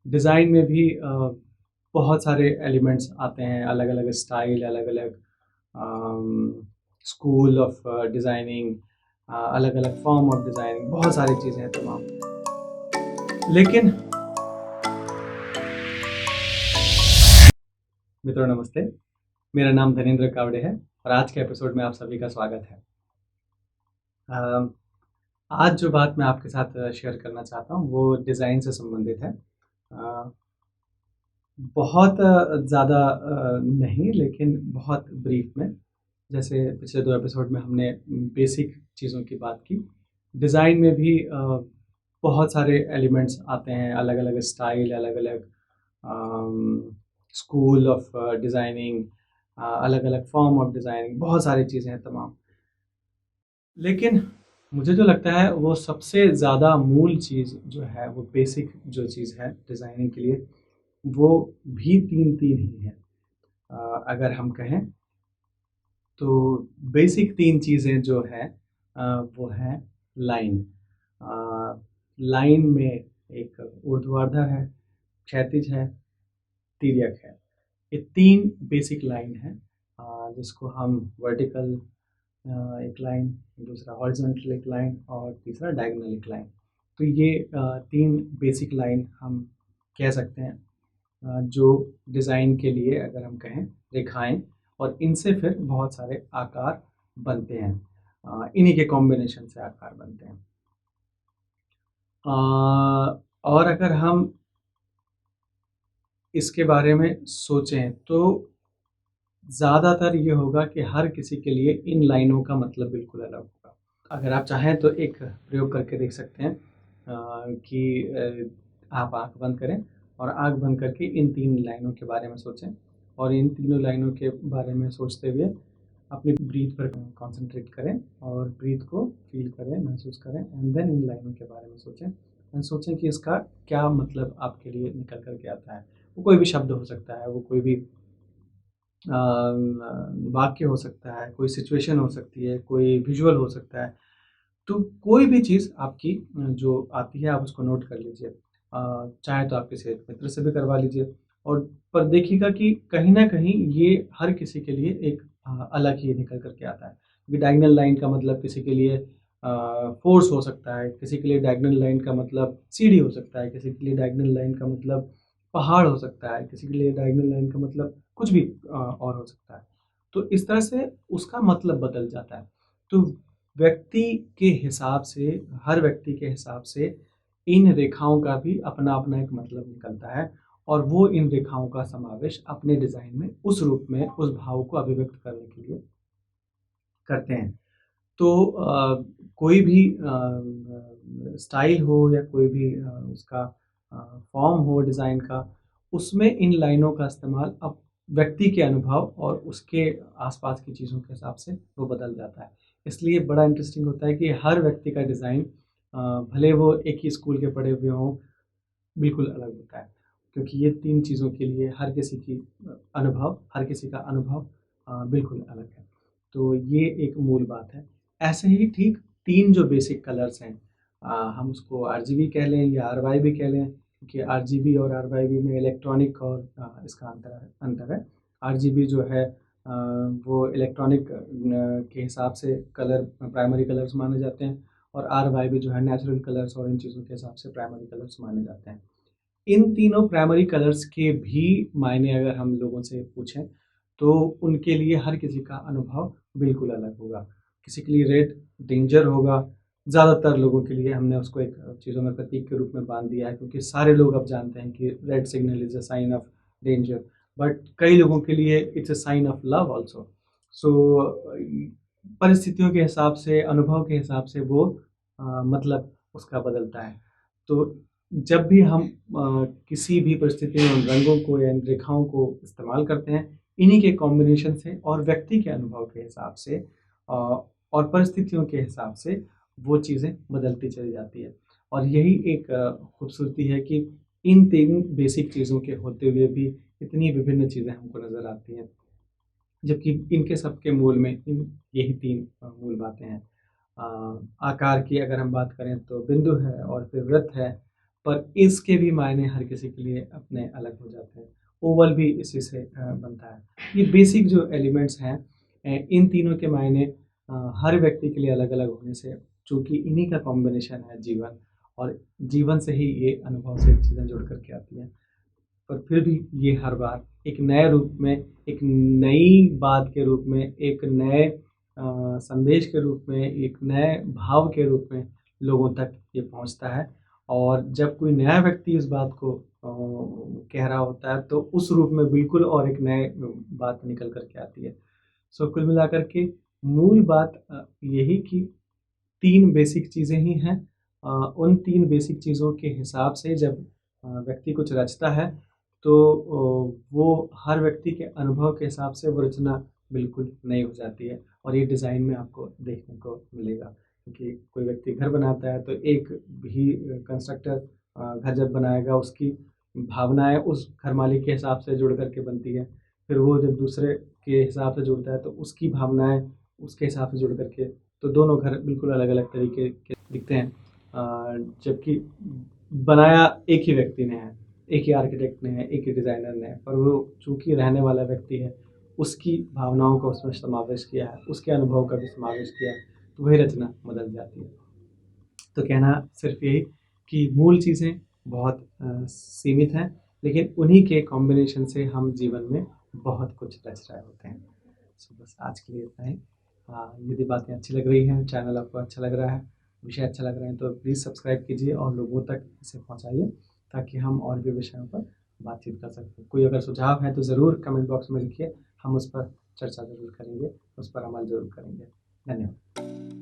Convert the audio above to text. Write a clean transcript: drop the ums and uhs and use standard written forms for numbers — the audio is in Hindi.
डिज़ाइन में भी बहुत सारे एलिमेंट्स आते हैं, अलग-अलग स्टाइल, अलग-अलग स्कूल ऑफ डिज़ाइनिंग, अलग-अलग फॉर्म ऑफ डिज़ाइनिंग, बहुत सारी चीज़ें हैं तमाम। लेकिन मित्रों नमस्ते, मेरा नाम धनेंद्र कावड़े है और आज के एपिसोड में आप सभी का स्वागत है। अ, आज जो बात मैं आपके साथ शेयर करना चाहता हूँ वो डिज़ाइन से संबंधित है। अ, बहुत ज़्यादा नहीं, लेकिन बहुत ब्रीफ में। जैसे पिछले 2 एपिसोड में हमने बेसिक चीज़ों की बात की। डिज़ाइन में भी बहुत सारे एलिमेंट्स आते हैं, अलग-अलग स्टाइल, अलग-अलग स्कूल ऑफ डिज़ाइनिंग, अलग-अलग फॉर्म ऑफ डिज़ाइनिंग, बहुत सारी चीज़ें हैं तमाम। लेकिन मुझे जो लगता है वो सबसे ज़्यादा मूल चीज़ जो है, वो बेसिक जो चीज़ है डिज़ाइनिंग के लिए, वो भी 3 ही है। अगर हम कहें तो बेसिक 3 चीज़ें जो है वो है लाइन। लाइन में एक ऊर्ध्वाधर है, क्षैतिज है, तिर्यक है। ये 3 बेसिक लाइन है, जिसको हम वर्टिकल एक लाइन, दूसरा हॉरिजॉन्टल एक लाइन और तीसरा डायगोनल एक लाइन। तो ये 3 बेसिक लाइन हम कह सकते हैं, जो डिज़ाइन के लिए अगर हम कहें रेखाएं, और इनसे फिर बहुत सारे आकार बनते हैं। इन्हीं के कॉम्बिनेशन से आकार बनते हैं। और अगर हम इसके बारे में सोचें तो ज़्यादातर ये होगा कि हर किसी के लिए इन लाइनों का मतलब बिल्कुल अलग होगा। अगर आप चाहें तो एक प्रयोग करके देख सकते हैं, कि आप आँख बंद करें और आँख बंद करके इन 3 लाइनों के बारे में सोचें और इन तीनों लाइनों के बारे में सोचते हुए अपनी ब्रीथ पर कॉन्सेंट्रेट करें और ब्रीथ को फील करें, महसूस करें, एंड देन इन लाइनों के बारे में सोचें एंड सोचें कि इसका क्या मतलब आपके लिए निकल कर के आता है। वो कोई भी शब्द हो सकता है, वो कोई भी वाक्य हो सकता है, कोई सिचुएशन हो सकती है, कोई विजुअल हो सकता है। तो कोई भी चीज़ आपकी जो आती है आप उसको नोट कर लीजिए। चाहे तो आप किसी मित्र से भी करवा लीजिए, और पर देखिएगा कि कहीं न कहीं ये हर किसी के लिए एक अलग ही निकल कर के आता है। क्योंकि डायगोनल लाइन का मतलब किसी के लिए फ़ोर्स हो सकता है, किसी के लिए डायगोनल लाइन का मतलब सीढ़ी हो सकता है, किसी के लिए डायगोनल लाइन का मतलब पहाड़ हो सकता है, किसी के लिए डायगोनल लाइन का मतलब कुछ भी और हो सकता है। तो इस तरह से उसका मतलब बदल जाता है। तो व्यक्ति के हिसाब से, हर व्यक्ति के हिसाब से इन रेखाओं का भी अपना-अपना एक मतलब निकलता है और वो इन रेखाओं का समावेश अपने डिज़ाइन में उस रूप में, उस भाव को अभिव्यक्त करने के लिए करते हैं। तो कोई भी स्टाइल हो या कोई भी उसका फॉर्म हो डिज़ाइन का, उसमें इन लाइनों का इस्तेमाल अब व्यक्ति के अनुभव और उसके आसपास की चीज़ों के हिसाब से वो बदल जाता है। इसलिए बड़ा इंटरेस्टिंग होता है कि हर व्यक्ति का डिज़ाइन, भले वो एक ही स्कूल के पढ़े हुए हों, बिल्कुल अलग होता है। क्योंकि ये 3 चीज़ों के लिए हर किसी का अनुभव बिल्कुल अलग है। तो ये एक मूल बात है। ऐसे ही ठीक 3 जो बेसिक कलर्स हैं, हम उसको आरजीबी कह लें या आरवाईबी कह लें, क्योंकि आरजीबी और आरवाईबी में इलेक्ट्रॉनिक और इसका अंतर है। आरजीबी जो है वो इलेक्ट्रॉनिक के हिसाब से कलर प्राइमरी कलर्स माने जाते हैं, और आरवाईबी जो है नेचुरल कलर्स और इन चीज़ों के हिसाब से प्राइमरी कलर्स माने जाते हैं। इन तीनों प्राइमरी कलर्स के भी मायने अगर हम लोगों से पूछें, तो उनके लिए हर किसी का अनुभव बिल्कुल अलग होगा। किसी के लिए रेड डेंजर होगा, ज़्यादातर लोगों के लिए हमने उसको एक चीज़ों में प्रतीक के रूप में बाँध दिया है, क्योंकि सारे लोग अब जानते हैं कि red signal is a sign of danger, but कई लोगों के लिए it's a sign of love also. So परिस्थितियों के हिसाब से, अनुभव के हिसाब से वो मतलब उसका बदलता है। तो जब भी हम किसी भी परिस्थिति में उन रंगों को या इन रेखाओं को इस्तेमाल करते हैं, इन्हीं के कॉम्बिनेशन से और व्यक्ति के अनुभव के हिसाब से और परिस्थितियों के हिसाब से वो चीज़ें बदलती चली जाती है। और यही एक खूबसूरती है कि इन 3 बेसिक चीज़ों के होते हुए भी इतनी विभिन्न चीज़ें हमको नज़र आती हैं। जबकि इनके सबके मूल में इन यही 3 मूल बातें हैं। आकार की अगर हम बात करें तो बिंदु है और फिर वृत्त है, पर इसके भी मायने हर किसी के लिए अपने अलग हो जाते हैं। ओवल भी इसी से बनता है। ये बेसिक जो एलिमेंट्स हैं, इन तीनों के मायने हर व्यक्ति के लिए अलग-अलग होने से, चूँकि इन्हीं का कॉम्बिनेशन है जीवन, और जीवन से ही ये अनुभव से चीज़ें जुड़ कर के आती हैं। पर फिर भी ये हर बार एक नए रूप में, एक नई बात के रूप में, एक नए संदेश के रूप में, एक नए भाव के रूप में लोगों तक ये पहुँचता है। और जब कोई नया व्यक्ति इस बात को कह रहा होता है, तो उस रूप में बिल्कुल और एक नए बात निकल कर के आती है। सो कुल मिलाकर के मूल बात यही कि 3 बेसिक चीज़ें ही हैं। उन 3 बेसिक चीज़ों के हिसाब से जब व्यक्ति कुछ रचता है, तो वो हर व्यक्ति के अनुभव के हिसाब से वो रचना बिल्कुल नई हो जाती है, और ये डिज़ाइन में आपको देखने को मिलेगा। क्योंकि कोई व्यक्ति घर बनाता है, तो एक भी कंस्ट्रक्टर घर जब बनाएगा, उसकी भावनाएँ उस घर मालिक के हिसाब से जुड़ कर के बनती है। फिर वो जब दूसरे के हिसाब से जुड़ता है, तो उसकी भावनाएँ उसके हिसाब से जुड़ कर के, तो दोनों घर बिल्कुल अलग-अलग तरीके के दिखते हैं। जबकि बनाया एक ही व्यक्ति ने है, एक ही आर्किटेक्ट ने है, एक ही डिज़ाइनर ने है, पर वो चूँकि रहने वाला व्यक्ति है, उसकी भावनाओं का उसमें समावेश किया है, उसके अनुभव का भी समावेश किया है, तो वही रचना बदल जाती है। तो कहना सिर्फ़ यही कि मूल चीज़ें बहुत सीमित हैं, लेकिन उन्हीं के कॉम्बिनेशन से हम जीवन में बहुत कुछ रच रहे होते हैं। सो बस आज के लिए इतना ही। यदि बातें अच्छी लग रही हैं, चैनल आपको अच्छा लग रहा है, विषय अच्छा लग रहा है, तो प्लीज़ सब्सक्राइब कीजिए और लोगों तक इसे पहुँचाइए, ताकि हम और भी विषयों पर बातचीत कर सकें। कोई अगर सुझाव है तो ज़रूर कमेंट बॉक्स में लिखिए, हम उस पर चर्चा ज़रूर करेंगे, उस पर अमल ज़रूर करेंगे। धन्यवाद।